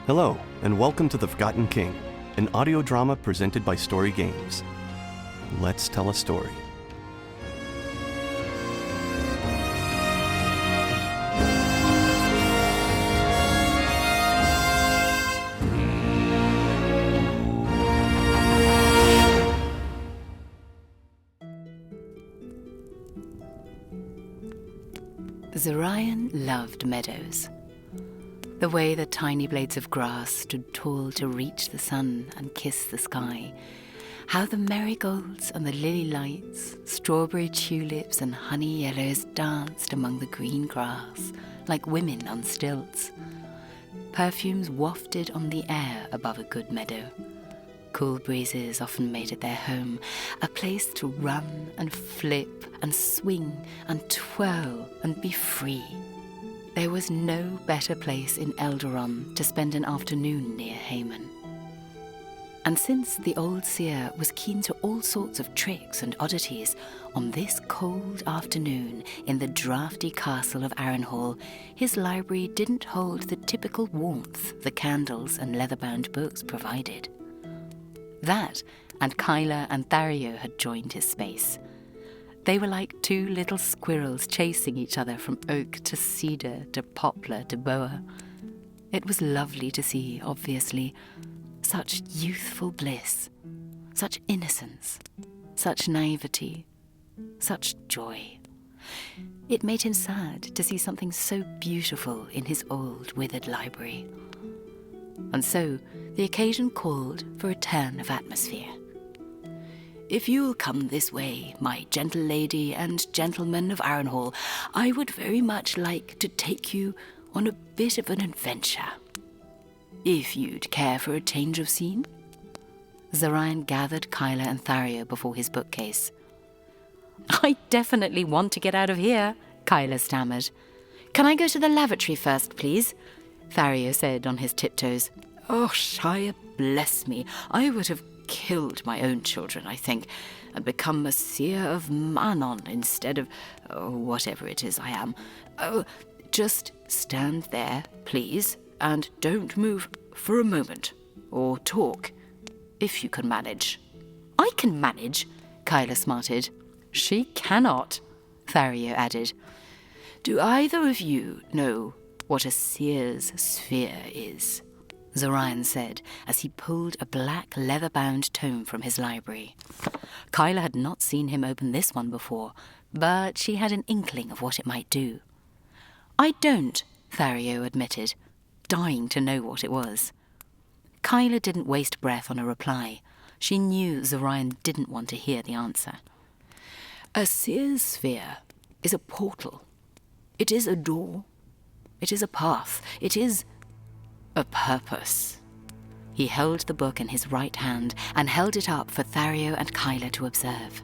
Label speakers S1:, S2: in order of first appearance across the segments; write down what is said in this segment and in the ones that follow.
S1: Hello, and welcome to The Forgotten King, an audio drama presented by Story Games. Let's tell a story.
S2: Zorion loved meadows. The way the tiny blades of grass stood tall to reach the sun and kiss the sky. How the marigolds and the lily lights, strawberry tulips and honey yellows danced among the green grass like women on stilts. Perfumes wafted on the air above a good meadow. Cool breezes often made it their home, a place to run and flip and swing and twirl and be free. There was no better place in Eldaron to spend an afternoon near Haman. And since the old Seer was keen to all sorts of tricks and oddities, on this cold afternoon in the draughty castle of Arron, his library didn't hold the typical warmth the candles and leather-bound books provided. That and Kyla and Thario had joined his space. They were like two little squirrels chasing each other from oak to cedar to poplar to boa. It was lovely to see, obviously. Such youthful bliss, such innocence, such naivety, such joy. It made him sad to see something so beautiful in his old withered library. And so the occasion called for a turn of atmosphere. "If you'll come this way, my gentle lady and gentleman of Arron, I would very much like to take you on a bit of an adventure. If you'd care for a change of scene." Zorion gathered Kyla and Thario before his bookcase. "I definitely want to get out of here," Kyla stammered. "Can I go to the lavatory first, please?" Thario said on his tiptoes. "Oh, Shire, bless me, I would have killed my own children, I think, and become a seer of Manon instead of whatever it is I am. Oh, just stand there, please, and don't move for a moment, or talk, if you can manage." "I can manage," Kyla smarted. "She cannot," Thario added. "Do either of you know what a seer's sphere is?" Zorion said as he pulled a black leather-bound tome from his library. Kyla had not seen him open this one before, but she had an inkling of what it might do. "I don't," Thario admitted, dying to know what it was. Kyla didn't waste breath on a reply. She knew Zorion didn't want to hear the answer. "A seer's sphere is a portal. It is a door. It is a path. It is a purpose." He held the book in his right hand and held it up for Thario and Kyla to observe.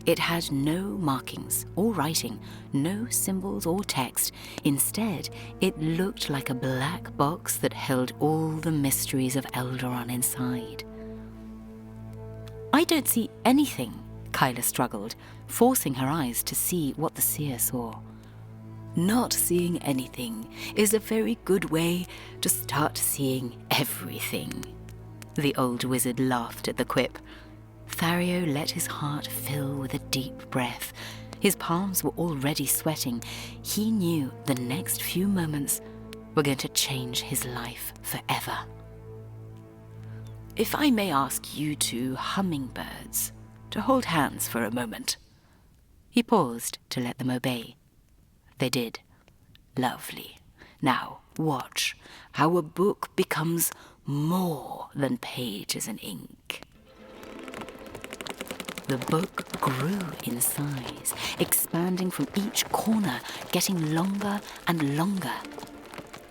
S2: It had no markings or writing, no symbols or text. Instead, it looked like a black box that held all the mysteries of Eldaron inside. "I don't see anything," Kyla struggled, forcing her eyes to see what the seer saw. "Not seeing anything is a very good way to start seeing everything." The old wizard laughed at the quip. Thario let his heart fill with a deep breath. His palms were already sweating. He knew the next few moments were going to change his life forever. "If I may ask you two hummingbirds to hold hands for a moment." He paused to let them obey. They did. "Lovely. Now, watch how a book becomes more than pages and ink." The book grew in size, expanding from each corner, getting longer and longer.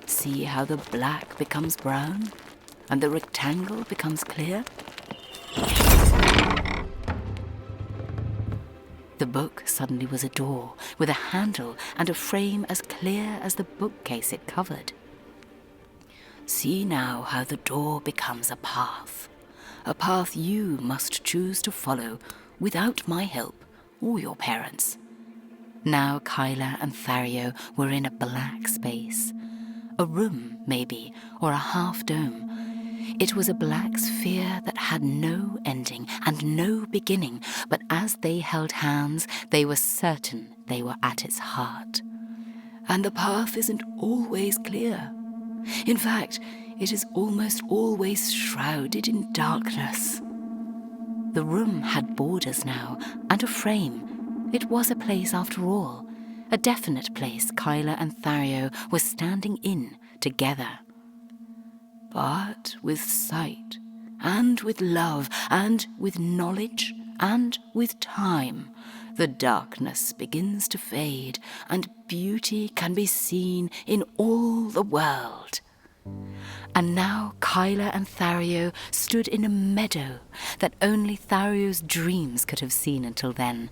S2: See how the black becomes brown and the rectangle becomes clear? The book suddenly was a door, with a handle and a frame as clear as the bookcase it covered. See now how the door becomes a path you must choose to follow without my help or your parents. Now Kyla and Thario were in a black space, A room, maybe, or a half-dome. It was a black sphere that had no ending and no beginning, but as they held hands, they were certain they were at its heart. And the path isn't always clear. In fact, it is almost always shrouded in darkness. The room had borders now, and a frame. It was a place after all, a definite place Kyla and Thario were standing in together. But with sight, and with love, and with knowledge, and with time, the darkness begins to fade, and beauty can be seen in all the world. And now Kyla and Thario stood in a meadow that only Thario's dreams could have seen until then.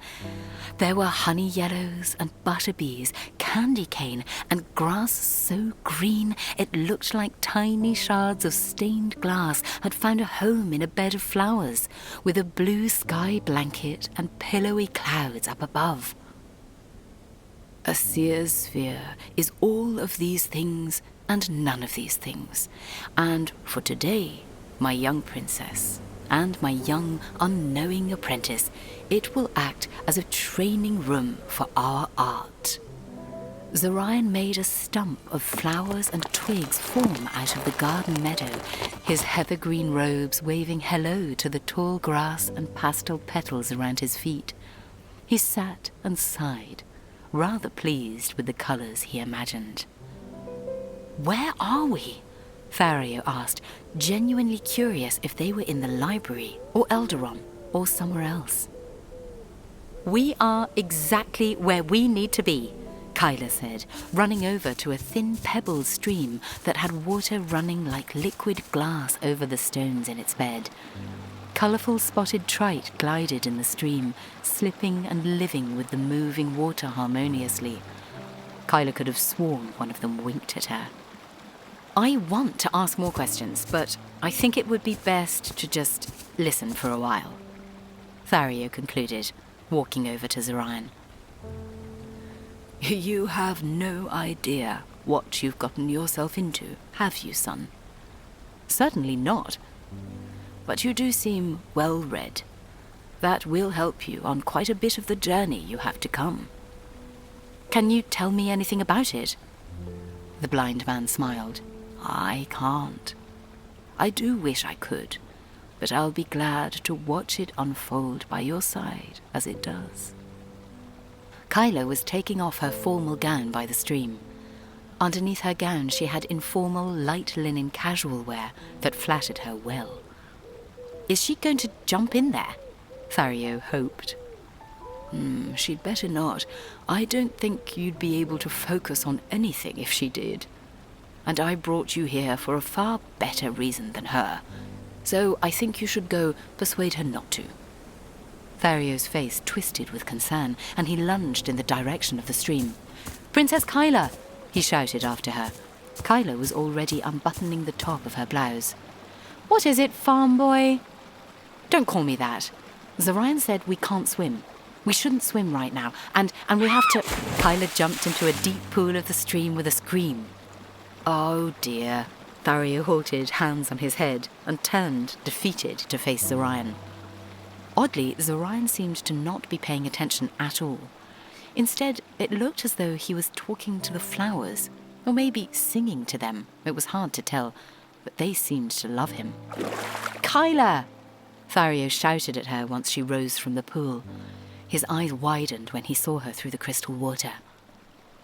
S2: There were honey yellows and butterbees, candy cane, and grass so green it looked like tiny shards of stained glass had found a home in a bed of flowers, with a blue sky blanket and pillowy clouds up above. A Seer's sphere is all of these things and none of these things. And for today, my young princess and my young unknowing apprentice, it will act as a training room for our art. Zorion made a stump of flowers and twigs form out of the garden meadow, his heather-green robes waving hello to the tall grass and pastel petals around his feet. He sat and sighed, rather pleased with the colours he imagined. "Where are we?" Thario asked, genuinely curious if they were in the library, or Eldaron, or somewhere else. "We are exactly where we need to be," Kyla said, running over to a thin pebbled stream that had water running like liquid glass over the stones in its bed. Colourful spotted trite glided in the stream, slipping and living with the moving water harmoniously. Kyla could have sworn one of them winked at her. "I want to ask more questions, but I think it would be best to just listen for a while," Thario concluded, walking over to Zorion. "You have no idea what you've gotten yourself into, have you, son?" "Certainly not. But you do seem well-read. That will help you on quite a bit of the journey you have to come." "Can you tell me anything about it?" The blind man smiled. "I can't. I do wish I could, but I'll be glad to watch it unfold by your side as it does." Kyla was taking off her formal gown by the stream. Underneath her gown she had informal light linen casual wear that flattered her well. "Is she going to jump in there?" Thario hoped. She'd better not. I don't think you'd be able to focus on anything if she did. And I brought you here for a far better reason than her. So I think you should go persuade her not to." Thario's face twisted with concern, and he lunged in the direction of the stream. "Princess Kyla!" he shouted after her. Kyla was already unbuttoning the top of her blouse. "What is it, farm boy?" "Don't call me that. Zorion said we can't swim. We shouldn't swim right now, and we have to—" Kyla jumped into a deep pool of the stream with a scream. "Oh dear." Thario halted, hands on his head, and turned, defeated, to face Zorion. Oddly, Zorion seemed to not be paying attention at all. Instead, it looked as though he was talking to the flowers, or maybe singing to them. It was hard to tell, but they seemed to love him. "Kyla!" Thario shouted at her once she rose from the pool. His eyes widened when he saw her through the crystal water.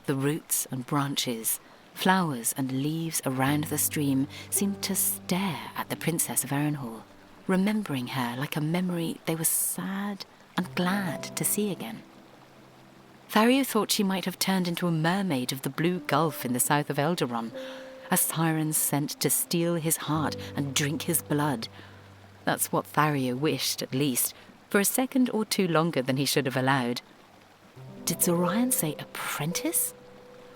S2: The roots and branches, flowers and leaves around the stream seemed to stare at the Princess of Arrenhal, remembering her like a memory they were sad and glad to see again. Thario thought she might have turned into a mermaid of the blue gulf in the south of Eldaron, a siren sent to steal his heart and drink his blood. That's what Thario wished, at least, for a second or two longer than he should have allowed. Did Zorion say apprentice?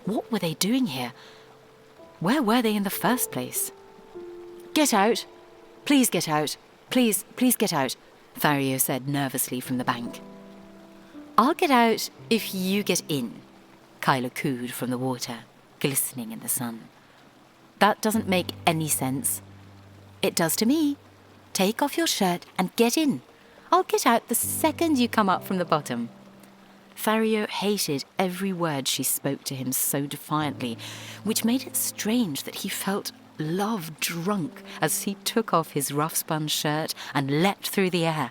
S2: What were they doing here? Where were they in the first place? "Get out! Please get out! Please get out!" Thario said nervously from the bank. "I'll get out if you get in," Kyla cooed from the water, glistening in the sun. That doesn't make any sense. It does to me. Take off your shirt and get in. I'll get out the second you come up from the bottom. Thario hated every word she spoke to him so defiantly, which made it strange that he felt love drunk as he took off his rough-spun shirt and leapt through the air.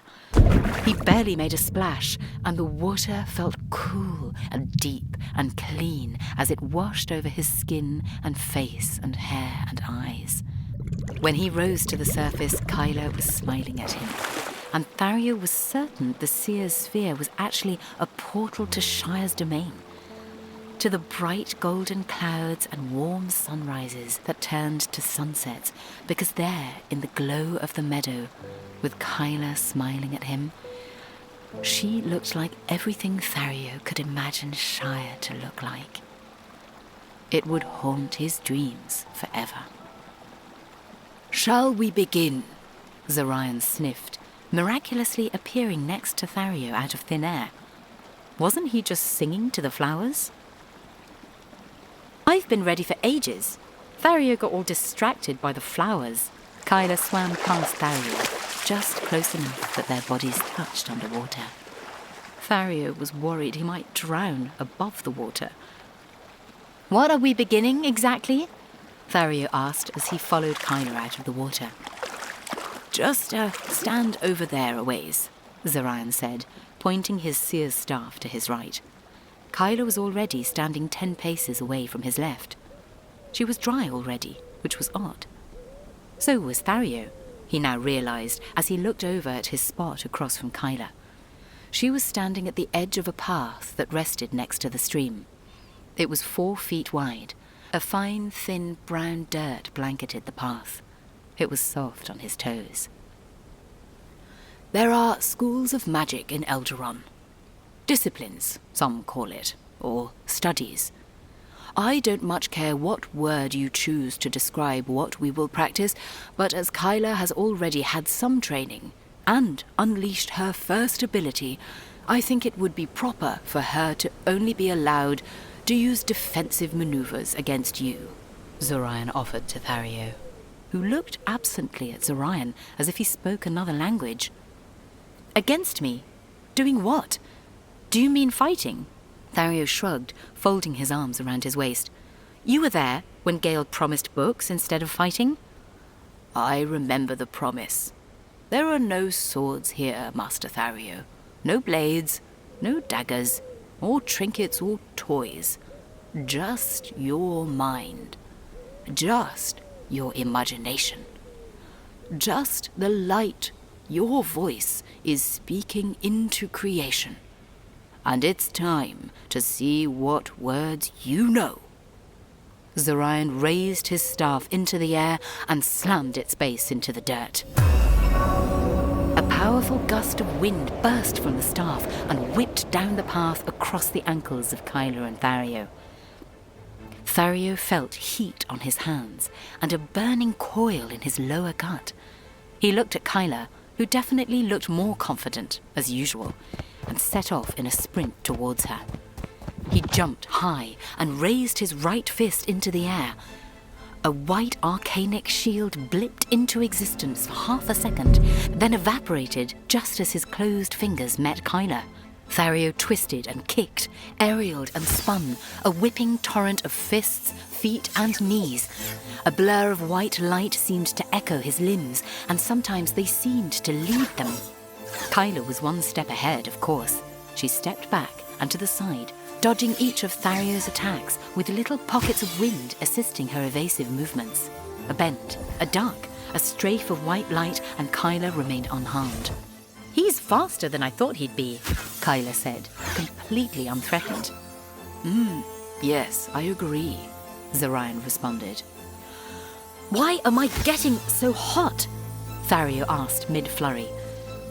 S2: He barely made a splash, and the water felt cool and deep and clean as it washed over his skin and face and hair and eyes. When he rose to the surface, Kyla was smiling at him, and Thario was certain the Seer's sphere was actually a portal to Shire's domain, to the bright golden clouds and warm sunrises that turned to sunsets, because there, in the glow of the meadow, with Kyla smiling at him, she looked like everything Thario could imagine Shire to look like. It would haunt his dreams forever. "Shall we begin?" Zorion sniffed, miraculously appearing next to Thario out of thin air. Wasn't he just singing to the flowers? "I've been ready for ages." Thario got all distracted by the flowers. Kyla swam past Thario, just close enough that their bodies touched underwater. Thario was worried he might drown above the water. "What are we beginning exactly?" Thario asked as he followed Kyla out of the water. "Just stand over there a ways," Zorion said, pointing his Seer's staff to his right. Kyla was already standing 10 paces away from his left. She was dry already, which was odd. So was Thario, he now realized as he looked over at his spot across from Kyla. She was standing at the edge of a path that rested next to the stream. It was 4 feet wide. A fine, thin brown dirt blanketed the path. It was soft on his toes. "There are schools of magic in Eldaron. Disciplines, some call it, or studies. I don't much care what word you choose to describe what we will practice, but as Kyla has already had some training and unleashed her first ability, I think it would be proper for her to only be allowed to use defensive maneuvers against you," Zorion offered to Thario, who looked absently at Zorion as if he spoke another language. "Against me? Doing what? Do you mean fighting?" Thario shrugged, folding his arms around his waist. "You were there when Gale promised books instead of fighting?" "I remember the promise. There are no swords here, Master Thario. No blades, no daggers, or trinkets or toys. Just your mind. Just your imagination. Just the light your voice is speaking into creation. And it's time to see what words you know." Zorion raised his staff into the air and slammed its base into the dirt. A powerful gust of wind burst from the staff and whipped down the path across the ankles of Kyla and Thario. Thario felt heat on his hands and a burning coil in his lower gut. He looked at Kyla, who definitely looked more confident, as usual, and set off in a sprint towards her. He jumped high and raised his right fist into the air. A white arcanic shield blipped into existence for half a second, then evaporated just as his closed fingers met Kyla. Thario twisted and kicked, aerialed and spun, a whipping torrent of fists, feet and knees. A blur of white light seemed to echo his limbs, and sometimes they seemed to lead them. Kyla was 1 step ahead, of course. She stepped back and to the side, dodging each of Thario's attacks with little pockets of wind assisting her evasive movements. A bend, a duck, a strafe of white light, and Kyla remained unharmed. "He's faster than I thought he'd be," Kyla said, completely unthreatened. Yes, I agree," Zorion responded. "Why am I getting so hot?" Thario asked mid-flurry.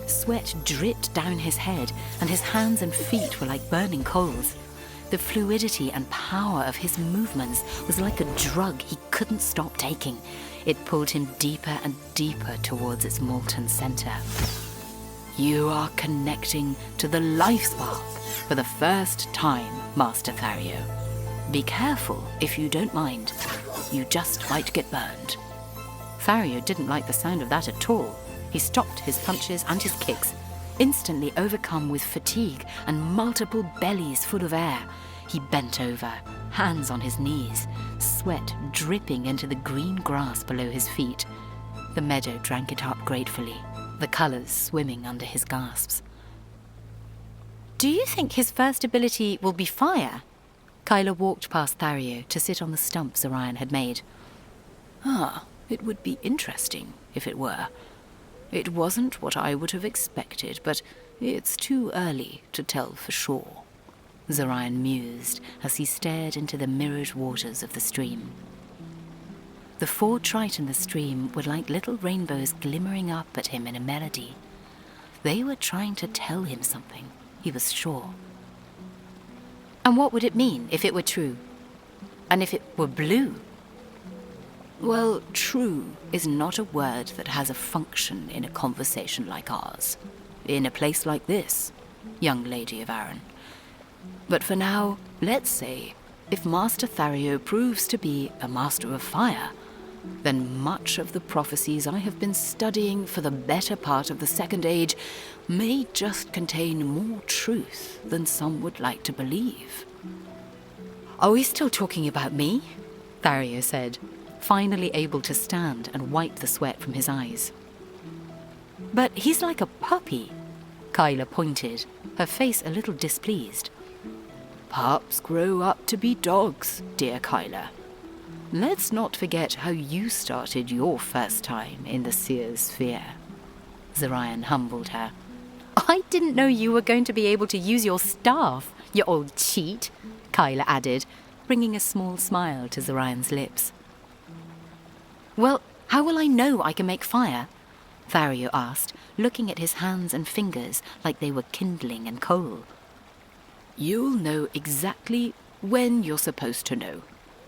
S2: Sweat dripped down his head, and his hands and feet were like burning coals. The fluidity and power of his movements was like a drug he couldn't stop taking. It pulled him deeper and deeper towards its molten center. "You are connecting to the life spark for the first time, Master Thario. Be careful if you don't mind." you just might get burned. Thario didn't like the sound of that at all. He stopped his punches and his kicks. Instantly overcome with fatigue and multiple bellies full of air, he bent over, hands on his knees, sweat dripping into the green grass below his feet. The meadow drank it up gratefully, the colours swimming under his gasps. "Do you think his first ability will be fire?" Kyla walked past Thario to sit on the stump Zorion had made. It would be interesting if it were. It wasn't what I would have expected, but it's too early to tell for sure," Zorion mused as he stared into the mirrored waters of the stream. The 4 trout in the stream were like little rainbows glimmering up at him in a melody. They were trying to tell him something, he was sure. And what would it mean if it were true? And if it were blue? Well, true is not a word that has a function in a conversation like ours. In a place like this, young lady of Arron. But for now, let's say, if Master Thario proves to be a master of fire, then much of the prophecies I have been studying for the better part of the Second Age may just contain more truth than some would like to believe. "Are we still talking about me?" Thario said, finally able to stand and wipe the sweat from his eyes. "But he's like a puppy," Kyla pointed, her face a little displeased. "Pups grow up to be dogs, dear Kyla. Let's not forget how you started your first time in the Seers sphere." Zorion humbled her. "I didn't know you were going to be able to use your staff, you old cheat," Kyla added, bringing a small smile to Zorion's lips. "Well, how will I know I can make fire?" Thario asked, looking at his hands and fingers like they were kindling and coal. "You'll know exactly when you're supposed to know,"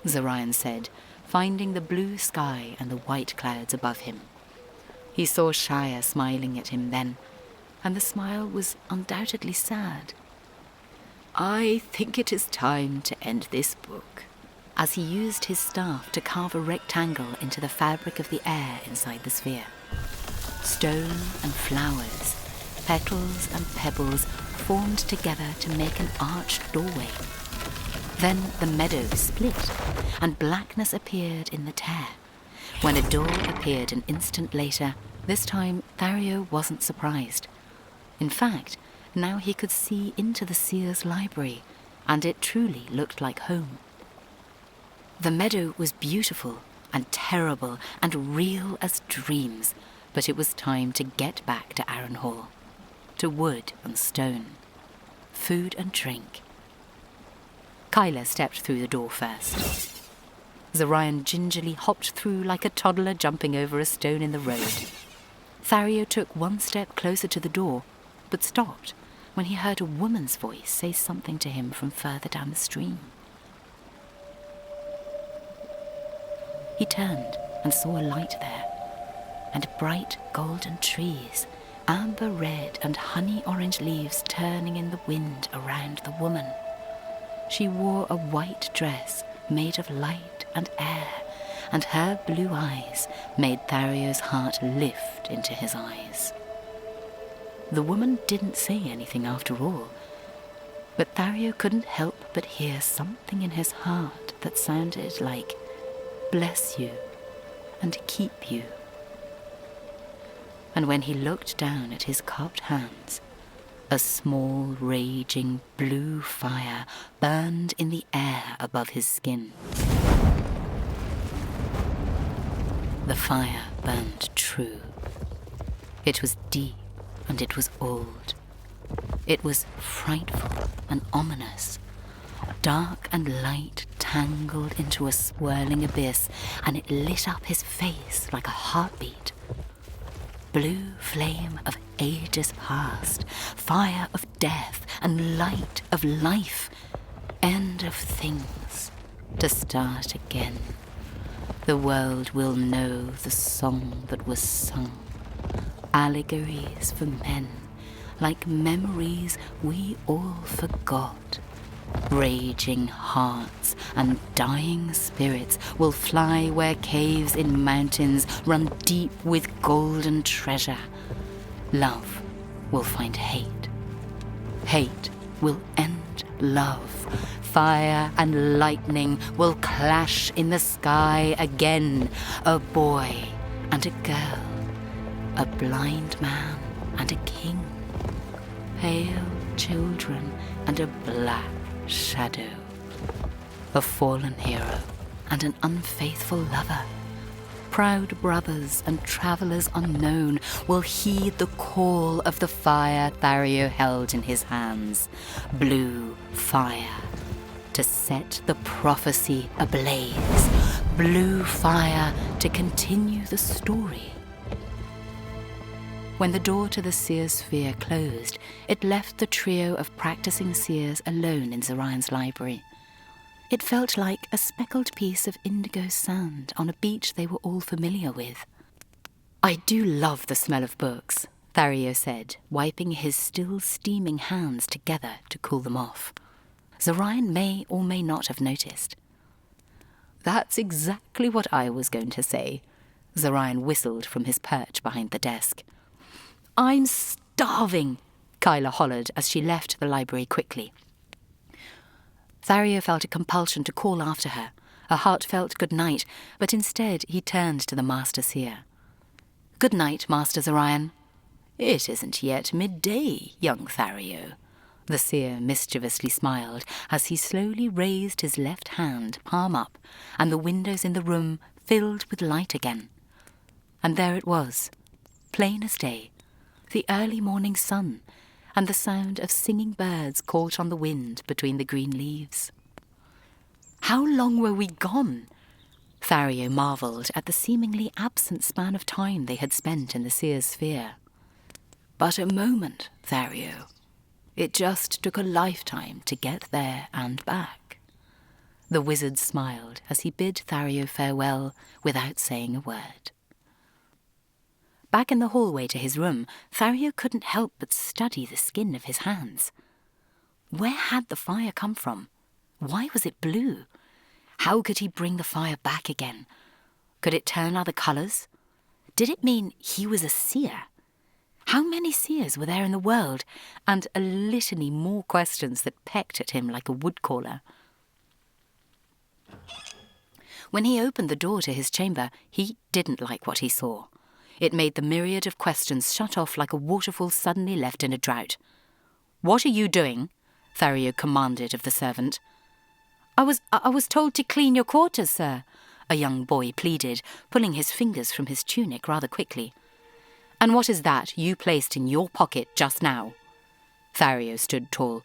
S2: Zorion said, finding the blue sky and the white clouds above him. He saw Shire smiling at him then, and the smile was undoubtedly sad. "I think it is time to end this book," as he used his staff to carve a rectangle into the fabric of the air inside the sphere. Stone and flowers, petals and pebbles formed together to make an arched doorway. Then the meadow split, and blackness appeared in the tear. When a door appeared an instant later, this time Thario wasn't surprised. In fact, now he could see into the Seer's library, and it truly looked like home. The meadow was beautiful and terrible and real as dreams, but it was time to get back to Arron Hall, to wood and stone, food and drink. Kyla stepped through the door first. Zorion gingerly hopped through like a toddler jumping over a stone in the road. Thario took one step closer to the door, but stopped when he heard a woman's voice say something to him from further down the stream. He turned and saw a light there, and bright golden trees, amber red and honey orange leaves turning in the wind around the woman. She wore a white dress made of light and air, and her blue eyes made Thario's heart lift into his eyes. The woman didn't say anything after all, but Thario couldn't help but hear something in his heart that sounded like, "Bless you and keep you." And when he looked down at his cupped hands, a small, raging blue fire burned in the air above his skin. The fire burned true. It was deep and it was old. It was frightful and ominous. Dark and light tangled into a swirling abyss, and it lit up his face like a heartbeat. Blue flame of ages past, fire of death and light of life, end of things, to start again. The world will know the song that was sung, allegories for men, like memories we all forgot, Raging hearts and dying spirits will fly where caves in mountains run deep with golden treasure. Love will find hate. Hate will end love. Fire and lightning will clash in the sky again. A boy and a girl. A blind man and a king. Pale children and a black shadow. A fallen hero and an unfaithful lover. Proud brothers and travellers unknown will heed the call of the fire Thario held in his hands. Blue fire, to set the prophecy ablaze. Blue fire to continue the story. When the door to the Seer sphere closed, it left the trio of practicing Seers alone in Zorion's library. It felt like a speckled piece of indigo sand on a beach they were all familiar with. "I do love the smell of books," Thario said, wiping his still steaming hands together to cool them off. Zorion may or may not have noticed. "That's exactly what I was going to say." Zorion whistled from his perch behind the desk. "I'm starving," Kyla hollered as she left the library quickly. Thario felt a compulsion to call after her, a heartfelt good night, but instead he turned to the Master Seer. "Good night, Master Zorion." "It isn't yet midday, young Thario." The Seer mischievously smiled as he slowly raised his left hand, palm up, and the windows in the room filled with light again. And there it was, plain as day, the early morning sun, and the sound of singing birds caught on the wind between the green leaves. How long were we gone? Thario marvelled at the seemingly absent span of time they had spent in the Seer sphere. But a moment, Thario. It just took a lifetime to get there and back. The wizard smiled as he bid Thario farewell without saying a word. Back in the hallway to his room, Thario couldn't help but study the skin of his hands. Where had the fire come from? Why was it blue? How could he bring the fire back again? Could it turn other colours? Did it mean he was a seer? How many seers were there in the world? And a litany more questions that pecked at him like a woodcaller. When he opened the door to his chamber, he didn't like what he saw. It made the myriad of questions shut off like a waterfall suddenly left in a drought. "What are you doing?" Thario commanded of the servant. I was told to clean your quarters, sir," a young boy pleaded, pulling his fingers from his tunic rather quickly. "And what is that you placed in your pocket just now?" Thario stood tall.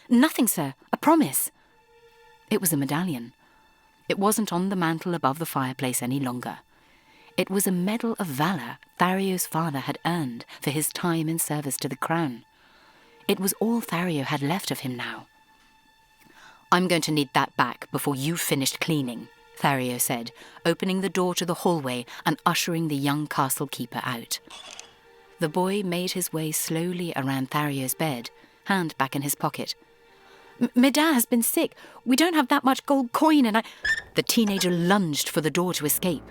S2: Nothing, sir. I promise." It was a medallion. It wasn't on the mantel above the fireplace any longer. It was a medal of valour Thario's father had earned for his time in service to the crown. It was all Thario had left of him now. "I'm going to need that back before you've finished cleaning," Thario said, opening the door to the hallway and ushering the young castle keeper out. The boy made his way slowly around Thario's bed, hand back in his pocket. "My dad has been sick. We don't have that much gold coin and I—" The teenager lunged for the door to escape.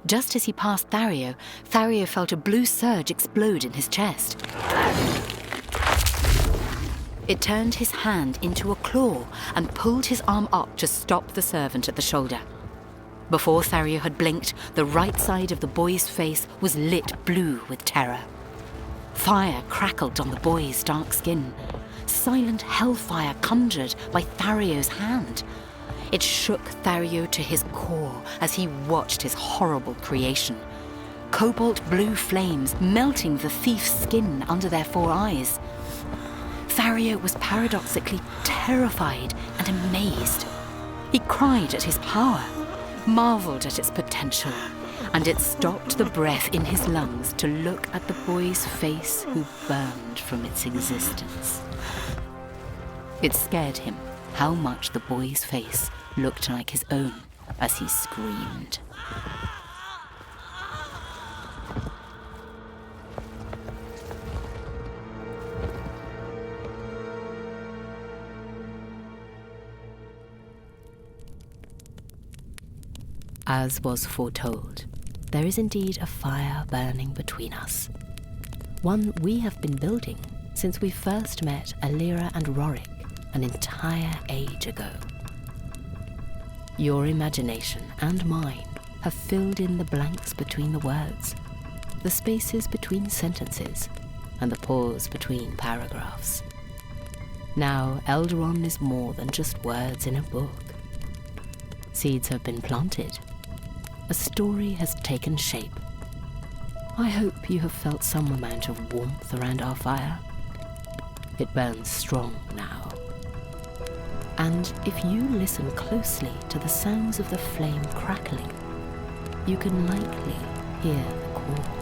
S2: Just as he passed Thario, Thario felt a blue surge explode in his chest. It turned his hand into a claw and pulled his arm up to stop the servant at the shoulder. Before Thario had blinked, the right side of the boy's face was lit blue with terror. Fire crackled on the boy's dark skin. Silent hellfire conjured by Thario's hand. It shook Thario to his core as he watched his horrible creation. Cobalt blue flames melting the thief's skin under their 4 eyes. Thario was paradoxically terrified and amazed. He cried at his power, marvelled at its potential, and it stopped the breath in his lungs to look at the boy's face who burned from its existence. It scared him how much the boy's face looked like his own as he screamed. As was foretold, there is indeed a fire burning between us. One we have been building since we first met Alira and Rorick an entire age ago. Your imagination and mine have filled in the blanks between the words, the spaces between sentences, and the pause between paragraphs. Now, Eldaron is more than just words in a book. Seeds have been planted. A story has taken shape. I hope you have felt some amount of warmth around our fire. It burns strong now. And if you listen closely to the sounds of the flame crackling, you can likely hear the call.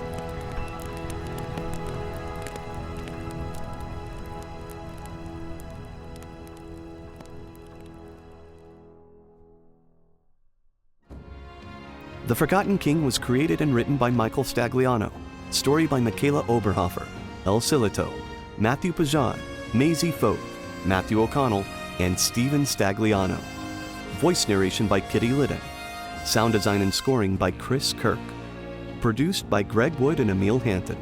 S1: The Forgotten King was created and written by Michael Stagliano. Story by Michaela Oberhofer, El Silito, Matthew Pajad, Maisie Foth, Matthew O'Connell, and Stephen Stagliano. Voice narration by Kitty Liddon. Sound design and scoring by Chris Kirk. Produced by Greg Wood and Emil Hanton.